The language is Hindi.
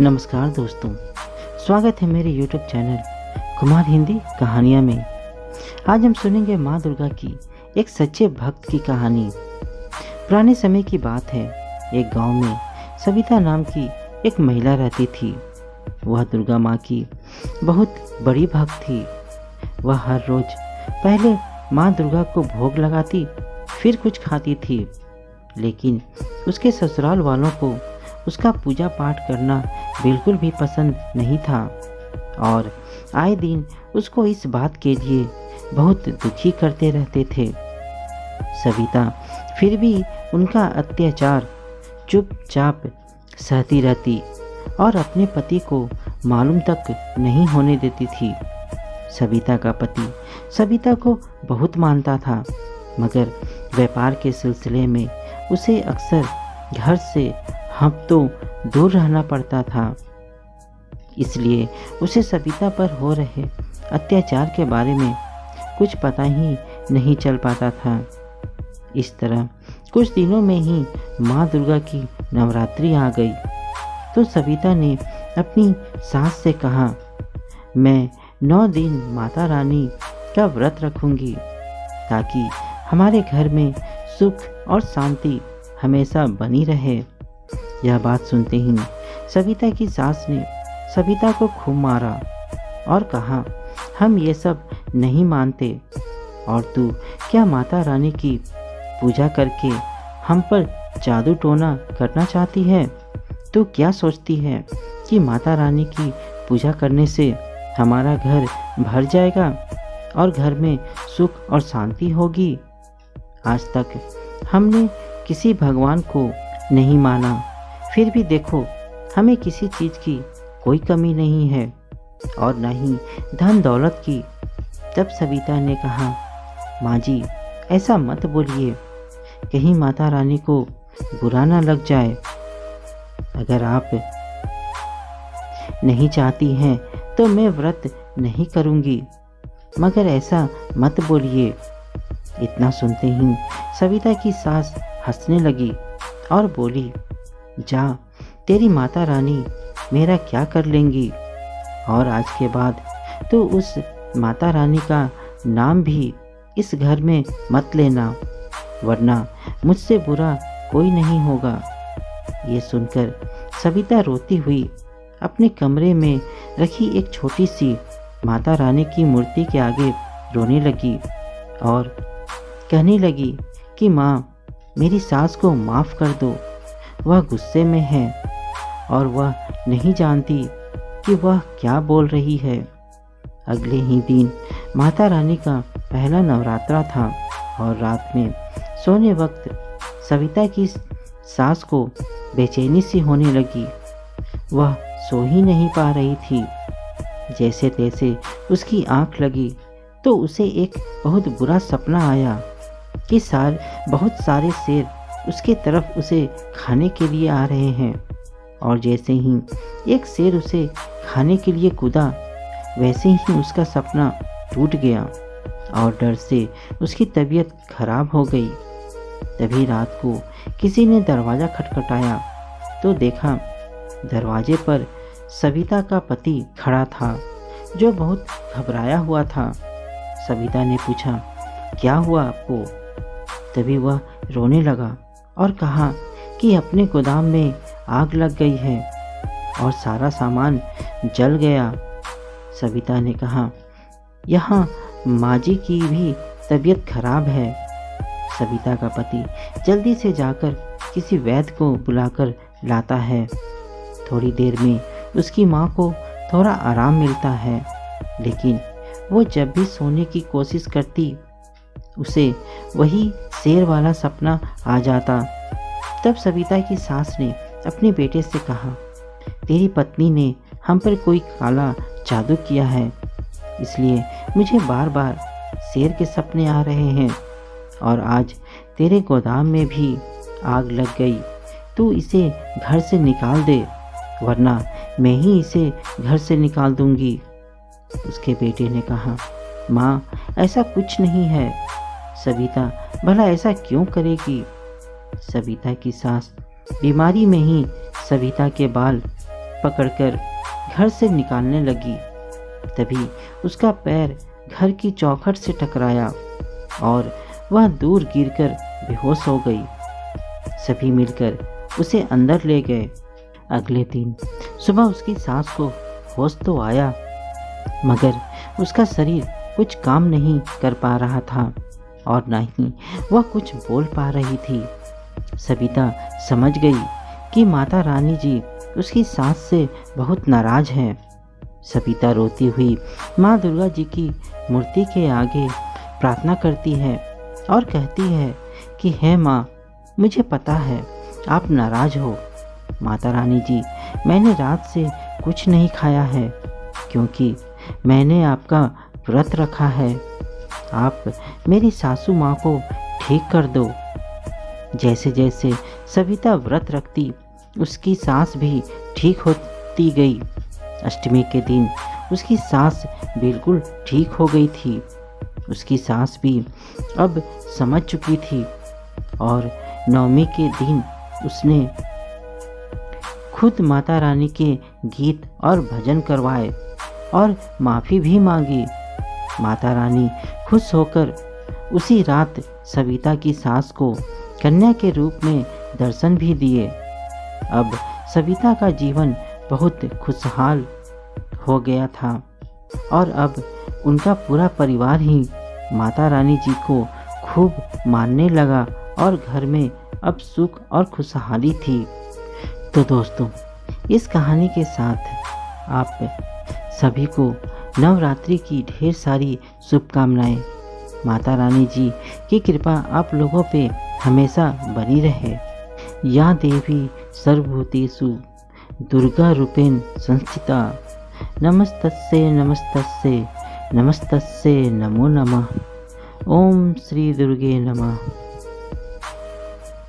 नमस्कार दोस्तों, स्वागत है मेरे YouTube चैनल कुमार हिंदी कहानियाँ में। आज हम सुनेंगे माँ दुर्गा की एक सच्चे भक्त की कहानी। पुराने समय की बात है। एक गांव में सविता नाम की एक महिला रहती थी। वह दुर्गा माँ की बहुत बड़ी भक्त थी। वह हर रोज पहले माँ दुर्गा को भोग लगाती, फिर कुछ खाती थी। लेकिन उसके ससुराल वालों को उसका पूजा पाठ करना बिल्कुल भी पसंद नहीं था और आए दिन उसको इस बात के लिए बहुत दुखी करते रहते थे। सविता फिर भी उनका अत्याचार चुपचाप सहती रहती और अपने पति को मालूम तक नहीं होने देती थी। सविता का पति सविता को बहुत मानता था, मगर व्यापार के सिलसिले में उसे अक्सर घर से हफ्तों दूर रहना पड़ता था। इसलिए उसे सविता पर हो रहे अत्याचार के बारे में कुछ पता ही नहीं चल पाता था। इस तरह कुछ दिनों में ही माँ दुर्गा की नवरात्रि आ गई तो सविता ने अपनी सास से कहा, मैं 9 दिन माता रानी का व्रत रखूंगी ताकि हमारे घर में सुख और शांति हमेशा बनी रहे। यह बात सुनते ही सविता की सास ने सविता को खूब मारा और कहा, हम ये सब नहीं मानते और तू क्या माता रानी की पूजा करके हम पर जादू टोना करना चाहती है? तू क्या सोचती है कि माता रानी की पूजा करने से हमारा घर भर जाएगा और घर में सुख और शांति होगी? आज तक हमने किसी भगवान को नहीं माना, फिर भी देखो हमें किसी चीज़ की कोई कमी नहीं है और न ही धन दौलत की। तब सविता ने कहा, माँ जी ऐसा मत बोलिए, कहीं माता रानी को बुरा ना लग जाए। अगर आप नहीं चाहती हैं तो मैं व्रत नहीं करूँगी, मगर ऐसा मत बोलिए। इतना सुनते ही सविता की सास हंसने लगी और बोली, जा तेरी माता रानी मेरा क्या कर लेंगी, और आज के बाद तो उस माता रानी का नाम भी इस घर में मत लेना, वरना मुझसे बुरा कोई नहीं होगा। ये सुनकर सविता रोती हुई अपने कमरे में रखी एक छोटी सी माता रानी की मूर्ति के आगे रोने लगी और कहने लगी कि माँ मेरी सास को माफ़ कर दो, वह गुस्से में है और वह नहीं जानती कि वह क्या बोल रही है। अगले ही दिन माता रानी का पहला नवरात्रा था और रात में सोने वक्त सविता की सास को बेचैनी सी होने लगी। वह सो ही नहीं पा रही थी। जैसे तैसे उसकी आंख लगी तो उसे एक बहुत बुरा सपना आया कि बहुत सारे शेर उसके तरफ उसे खाने के लिए आ रहे हैं और जैसे ही एक शेर उसे खाने के लिए कूदा, वैसे ही उसका सपना टूट गया और डर से उसकी तबीयत खराब हो गई। तभी रात को किसी ने दरवाज़ा खटखटाया तो देखा दरवाजे पर सविता का पति खड़ा था, जो बहुत घबराया हुआ था। सविता ने पूछा, क्या हुआ आपको? तभी वह रोने लगा और कहा कि अपने गोदाम में आग लग गई है और सारा सामान जल गया। सविता ने कहा, यहाँ माँ जी की भी तबीयत खराब है। सविता का पति जल्दी से जाकर किसी वैद्य को बुलाकर लाता है। थोड़ी देर में उसकी माँ को थोड़ा आराम मिलता है, लेकिन वो जब भी सोने की कोशिश करती उसे वही शेर वाला सपना आ जाता। तब सविता की सास ने अपने बेटे से कहा, तेरी पत्नी ने हम पर कोई काला जादू किया है, इसलिए मुझे बार बार शेर के सपने आ रहे हैं और आज तेरे गोदाम में भी आग लग गई। तू इसे घर से निकाल दे, वरना मैं ही इसे घर से निकाल दूंगी। उसके बेटे ने कहा, माँ ऐसा कुछ नहीं है, सविता भला ऐसा क्यों करेगी? सविता की सास बीमारी में ही सविता के बाल पकड़कर घर से निकालने लगी। तभी उसका पैर घर की चौखट से टकराया और वह दूर गिरकर बेहोश हो गई। सभी मिलकर उसे अंदर ले गए। अगले दिन सुबह उसकी सास को होश तो आया, मगर उसका शरीर कुछ काम नहीं कर पा रहा था और न ही वह कुछ बोल पा रही थी। सविता समझ गई कि माता रानी जी उसकी सास से बहुत नाराज हैं। सविता रोती हुई माँ दुर्गा जी की मूर्ति के आगे प्रार्थना करती है और कहती है कि हे माँ, मुझे पता है आप नाराज हो। माता रानी जी, मैंने रात से कुछ नहीं खाया है क्योंकि मैंने आपका व्रत रखा है। आप मेरी सासू माँ को ठीक कर दो। जैसे जैसे सविता व्रत रखती, उसकी सांस भी ठीक होती गई। अष्टमी के दिन उसकी सांस बिल्कुल ठीक हो गई थी। उसकी सांस भी अब समझ चुकी थी और नवमी के दिन उसने खुद माता रानी के गीत और भजन करवाए और माफ़ी भी मांगी। माता रानी खुश होकर उसी रात सविता की सास को कन्या के रूप में दर्शन भी दिए। अब सविता का जीवन बहुत खुशहाल हो गया था और अब उनका पूरा परिवार ही माता रानी जी को खूब मानने लगा और घर में अब सुख और खुशहाली थी। तो दोस्तों, इस कहानी के साथ आप सभी को नवरात्रि की ढेर सारी शुभकामनाएं। माता रानी जी की कृपा आप लोगों पे हमेशा बनी रहे। या देवी सर्वभूतेषु दुर्गा रूपेण संस्थिता, नमस्तस्यै नमस्तस्यै नमस्तस्यै नमो नमः। ओम श्री दुर्गे नमः।